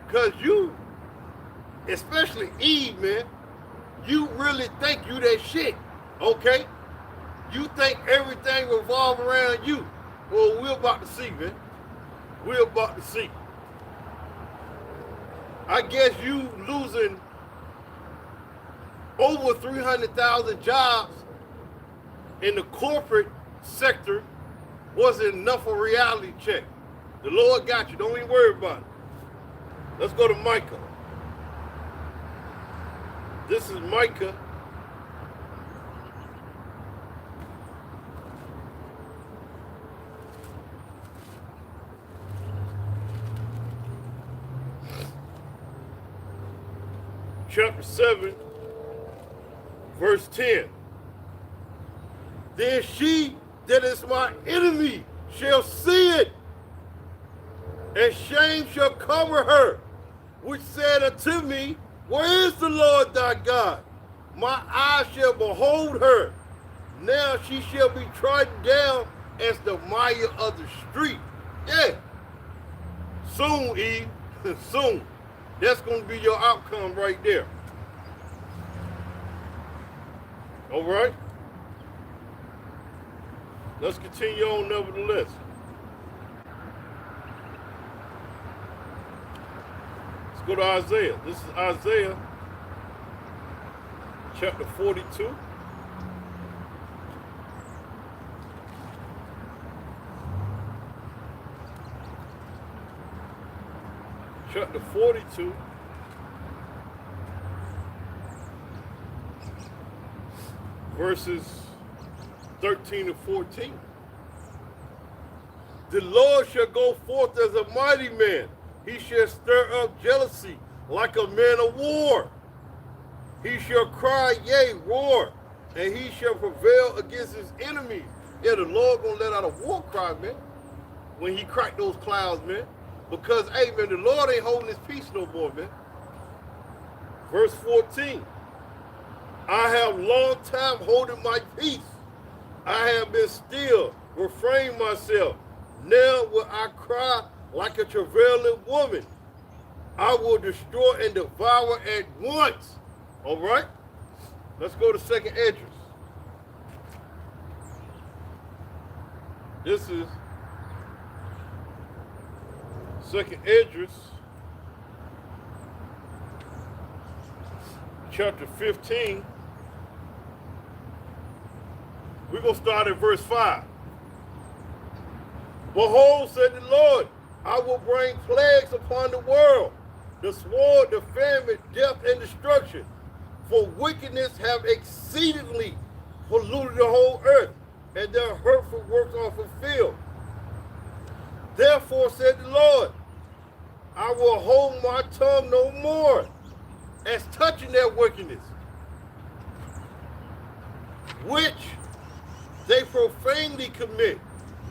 Because you, especially Eve, man, you really think you that shit, okay? You think everything revolves around you. Well, we're about to see, man. We're about to see. I guess you losing over 300,000 jobs in the corporate sector wasn't enough of a reality check. The Lord got you. Don't even worry about it. Let's go to Micah. This is Micah. Chapter 7, verse 10. Then she that is my enemy shall see it, and shame shall cover her, which said unto me, where is the Lord thy God? My eyes shall behold her. Now she shall be trodden down as the mire of the street. Yeah. Soon, Eve, soon. That's going to be your outcome right there. All right? Let's continue on nevertheless. Let's go to Isaiah. This is Isaiah chapter 42. Chapter 42, verses 13 to 14. The Lord shall go forth as a mighty man. He shall stir up jealousy like a man of war. He shall cry, yea, roar, and he shall prevail against his enemies. Yeah, the Lord gonna let out a war cry, man, when he cracked those clouds, man. Because, hey, man, the Lord ain't holding his peace no more, man. Verse 14. I have long time holding my peace. I have been still, refrained myself. Now will I cry like a travailing woman. I will destroy and devour at once. All right? Let's go to 2nd Esdras. This is 2nd Esdras, chapter 15. We're going to start at verse 5. Behold, said the Lord, I will bring plagues upon the world, the sword, the famine, death, and destruction. For wickedness have exceedingly polluted the whole earth, and their hurtful works are fulfilled. Therefore, said the Lord, I will hold my tongue no more as touching their wickedness, which they profanely commit.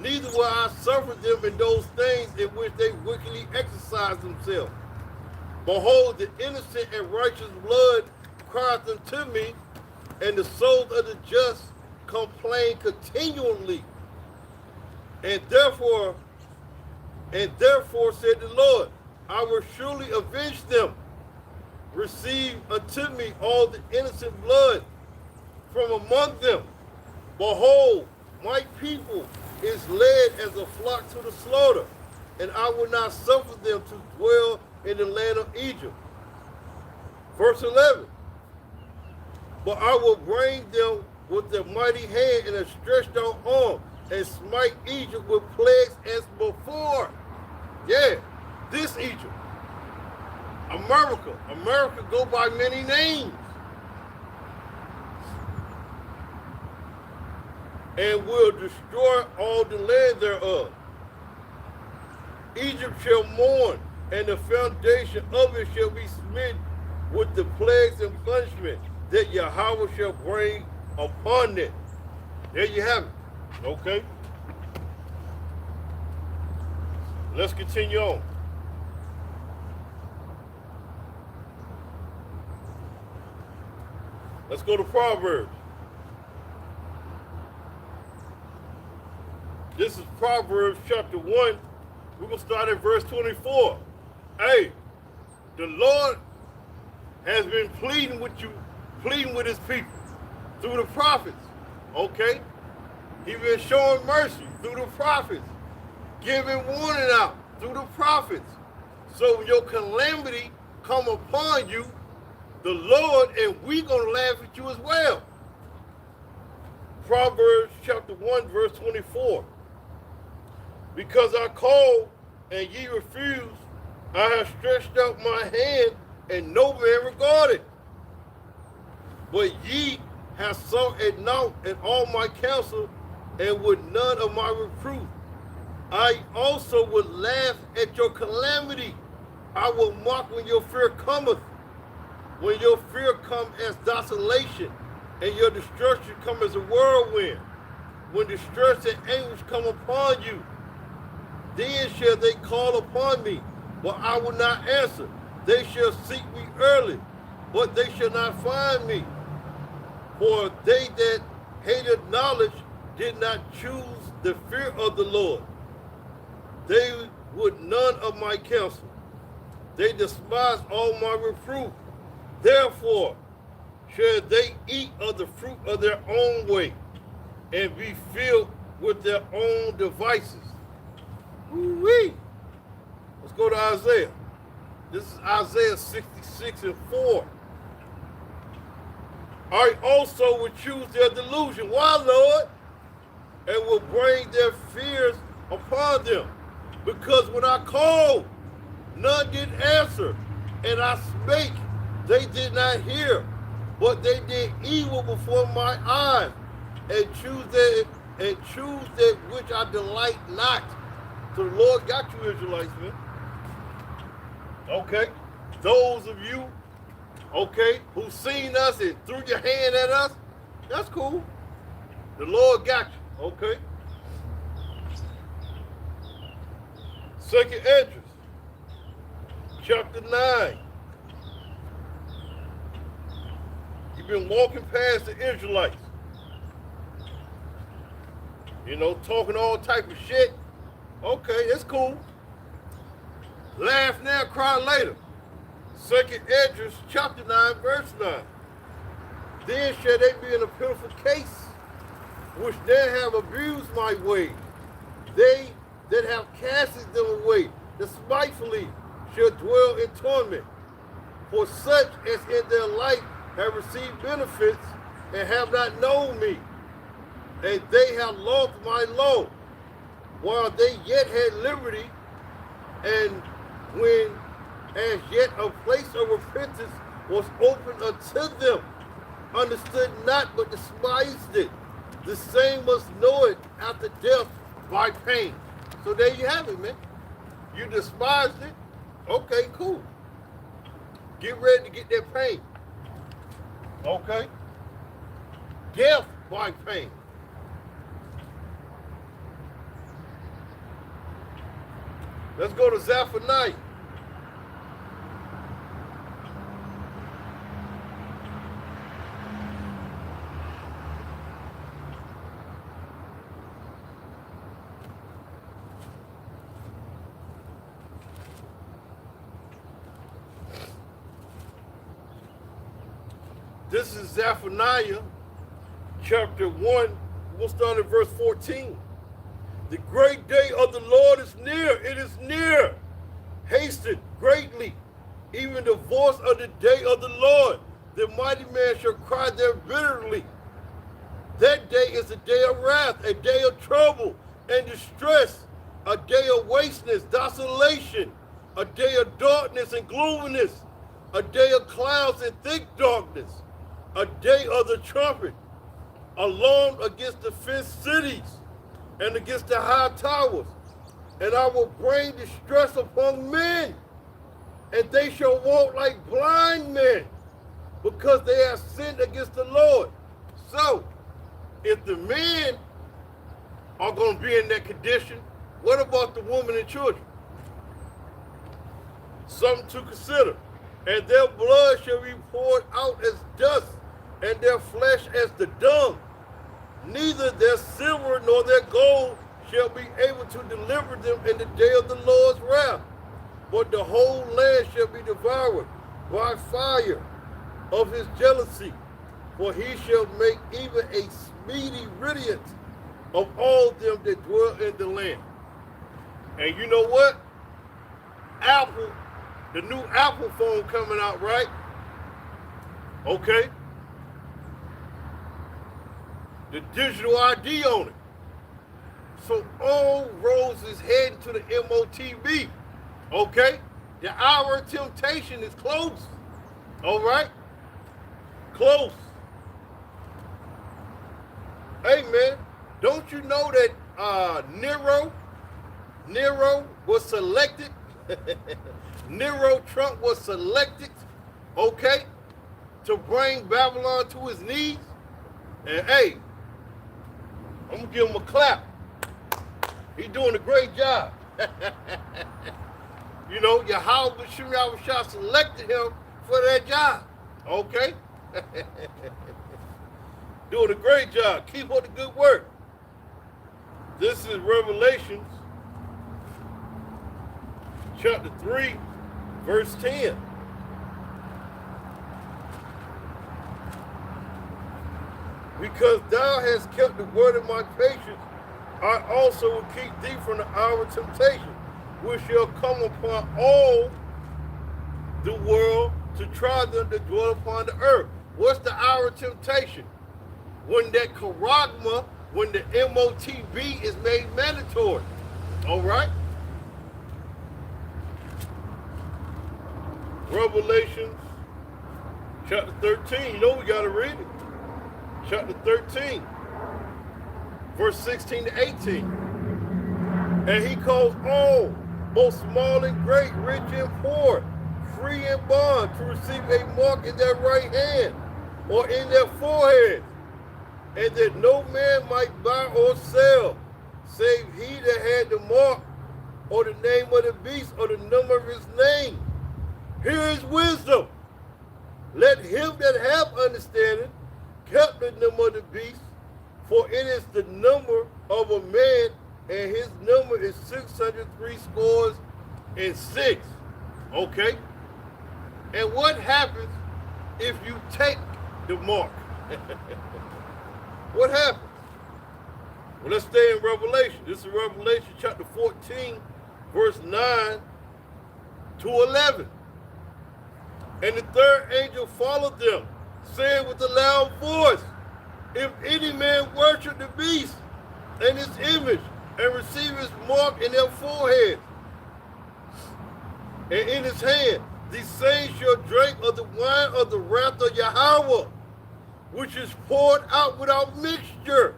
Neither will I suffer them in those things in which they wickedly exercise themselves. Behold, the innocent and righteous blood crieth unto me, and the souls of the just complain continually. And therefore said the Lord, I will surely avenge them. Receive unto me all the innocent blood from among them. Behold, my people is led as a flock to the slaughter, and I will not suffer them to dwell in the land of Egypt. Verse 11. But I will bring them with a mighty hand and a stretched out arm, and smite Egypt with plagues as before. Yeah, this Egypt. America go by many names. And will destroy all the land thereof. Egypt shall mourn, and the foundation of it shall be smitten with the plagues and punishment that Yahweh shall bring upon it. There you have it. Okay? Let's continue on. Let's go to Proverbs. This is Proverbs chapter 1. We're going to start at verse 24. Hey, the Lord has been pleading with you, pleading with his people through the prophets. Okay? He's been showing mercy through the prophets, giving warning out through the prophets. So when your calamity come upon you, the Lord and we going to laugh at you as well. Proverbs chapter 1 verse 24. Because I called and ye refused, I have stretched out my hand and no man regarded. But ye have sought at naught at all my counsel and would none of my reproof. I also would laugh at your calamity. I will mock when your fear cometh. When your fear come as desolation and your destruction come as a whirlwind. When distress and anguish come upon you, then shall they call upon me, but I will not answer. They shall seek me early, but they shall not find me. For they that hated knowledge did not choose the fear of the Lord. They would none of my counsel. They despised all my reproof. Therefore shall they eat of the fruit of their own way and be filled with their own devices. Woo-wee. Let's go to Isaiah. This is Isaiah 66 and 4. I also will choose their delusion. Why, Lord? And will bring their fears upon them. Because when I called, none did answer. And I spake, they did not hear. But they did evil before my eyes, and choose that which I delight not. So the Lord got you, Israelites, man. Okay? Those of you, okay, who seen us and threw your hand at us, that's cool. The Lord got you, okay? Second Esdras, chapter 9. You've been walking past the Israelites, you know, talking all type of shit. Okay, it's cool. Laugh now, cry later. Second Esdras, chapter 9, verse 9. Then shall they be in a pitiful case, which they have abused my way. They that have casted them away, despitefully, shall dwell in torment. For such as in their life have received benefits and have not known me, and they have lost my law, while they yet had liberty, and when as yet a place of repentance was opened unto them, understood not but despised it. The same must know it after death by pain. So there you have it, man. You despised it. Okay, cool. Get ready to get that pain. Okay? Death by pain. Let's go to Zephaniah. This is Zephaniah chapter 1. We'll start at verse 14. The great day of the Lord is near. It is near. Hasten greatly. Even the voice of the day of the Lord. The mighty man shall cry there bitterly. That day is a day of wrath, a day of trouble and distress, a day of wasteness, desolation, a day of darkness and gloominess, a day of clouds and thick darkness, a day of the trumpet, alarmed against the fenced cities and against the high towers. And I will bring distress upon men, and they shall walk like blind men, because they have sinned against the Lord. So, if the men are going to be in that condition, what about the women and children? Something to consider. And their blood shall be poured out as dust, and their flesh as the dung. Neither their silver nor their gold shall be able to deliver them in the day of the Lord's wrath. But the whole land shall be devoured by fire of his jealousy. For he shall make even a speedy riddance of all them that dwell in the land. And you know what? Apple, the new Apple phone coming out, right? Okay. The digital ID on it. So all roads is heading to the MOTB. Okay? The hour of temptation is close. All right? Close. Hey, man, don't you know that Nero was selected? Nero Trump was selected, okay, to bring Babylon to his knees. And hey, I'm gonna give him a clap. He's doing a great job. You know, Yahweh Shah selected him for that job. Okay? Doing a great job. Keep up the good work. This is Revelations chapter 3, verse 10. Because thou hast kept the word of my patience, I also will keep thee from the hour of temptation, which shall come upon all the world to try them that dwell upon the earth. What's the hour of temptation? When that charagma, when the MOTB is made mandatory. All right? Revelations chapter 13. You know we got to read it. Chapter 13, verse 16 to 18. And he calls all, both small and great, rich and poor, free and bond, to receive a mark in their right hand or in their forehead, and that no man might buy or sell, save he that had the mark or the name of the beast or the number of his name. Here is wisdom. Let him that have understanding keep the number of the beast, for it is the number of a man, and his number is 666. Okay? And what happens if you take the mark? What happens? Well, let's stay in Revelation. This is Revelation chapter 14, verse 9 to 11. And the third angel followed them, saying with a loud voice, if any man worship the beast and his image, and receive his mark in their foreheads and in his hand, the same shall drink of the wine of the wrath of Yahweh, which is poured out without mixture,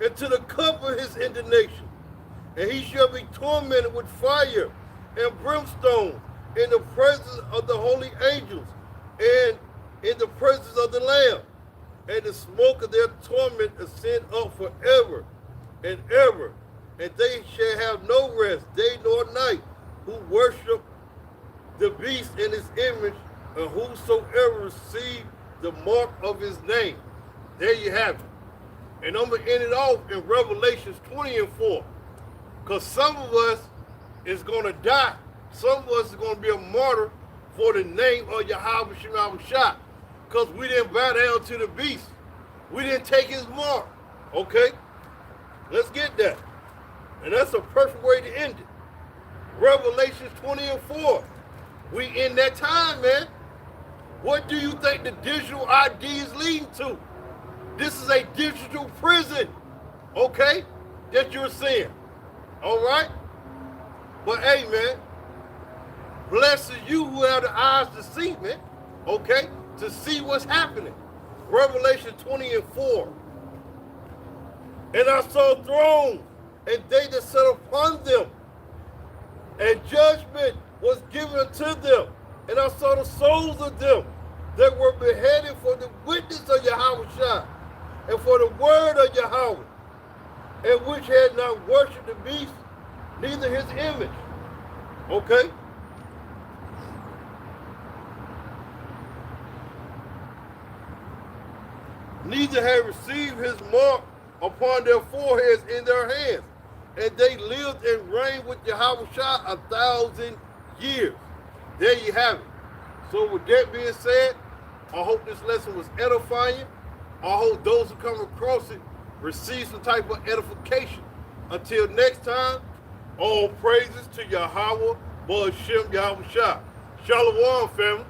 into the cup of his indignation. And he shall be tormented with fire and brimstone in the presence of the holy angels and in the presence of the Lamb. And the smoke of their torment ascend up forever and ever. And they shall have no rest, day nor night, who worship the beast in his image, and whosoever receive the mark of his name. There you have it. And I'm going to end it off in Revelations 20 and 4. Because some of us is going to die. Some of us is going to be a martyr for the name of Yahweh Shah. Because we didn't bow down to the beast. We didn't take his mark. Okay? Let's get that. And that's a perfect way to end it. Revelations 20 and 4. We in that time, man. What do you think the digital ID is leading to? This is a digital prison, okay, that you're seeing, all right? But hey, man, Blessed you who have the eyes to see, man. Okay? To see what's happening. Revelation 20:4. And I saw thrones, and they that sat upon them, and judgment was given to them. And I saw the souls of them that were beheaded for the witness of Yahweh and for the word of Yahweh, and which had not worshipped the beast, neither his image. Okay? Neither had received his mark upon their foreheads in their hands. And they lived and reigned with Yahweh 1,000 years. There you have it. So with that being said, I hope this lesson was edifying. I hope those who come across it receive some type of edification. Until next time, all praises to Yahweh, Ba'ashem Yahweh Shah. Shalom, family.